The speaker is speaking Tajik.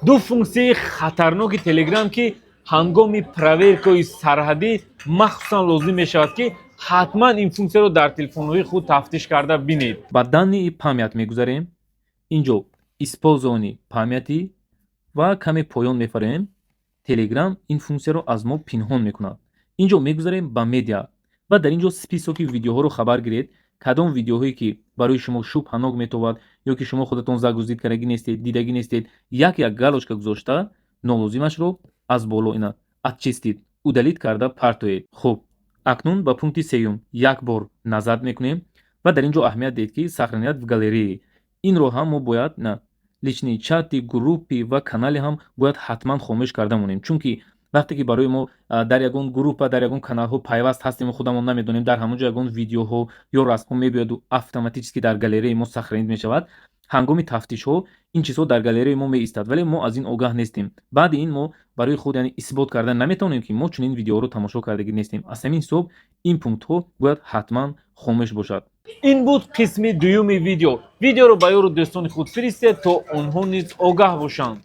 ду функсияи хатарноки телеграм ки ҳангоми проверкаи сарҳадӣ махсусан лозим мешавад ки ҳатман ин функсияро дар телефонҳои худ тафтиш карда бинед. Ба данни памят мегузарем. Инҷо использовани памяти ва каме поён мефарем. Телеграм ин функсияро аз мо пинҳон мекунад. Инҷо мегузарем ба медиа ва дар инҷо списоки видеоҳоро хабар гиред, кадом видеоҳое ки барои шумо шубҳанок метовад ё ки шумо худатон загузид кардаги нестед, дидагӣ нестед, як галочка гузошта нолозимашро аз боло ина атчистид, удалит карда партоед. Хуб, акнун ба пункти сеюм як бор назар мекунем ва дар инҷо аҳамият диҳед ки сохраният в галерее. Инро ҳам мо бояд на лични чати, группи ва канале ҳам бояд ҳатман хомӯш карда монем, чунки вақте ки барои мо дар ягон группа, дар ягон каналҳо пайваст ҳастему худамон намедонем, дар ҳамон ҷо ягон видеоҳо ё расмҳо мебиёяду автоматически дар галереяи мо сохранид мешавад. ҳангоми тафтишҳо ин чизҳо дар галереяи мо меистад, вале мо аз ин огаҳ нестем. баъди ин мо барои худ яъне исбот кардан наметавонем ки мо чунин видеоҳоро тамошо кардаги нестем. аз ҳамин ҳисоб ин пунктҳо бояд ҳатман хомӯш бошад. ин буд қисми дуюми видео. Видеоро ба ёру дӯстони худ фиристед то онҳо низ огаҳ бошанд.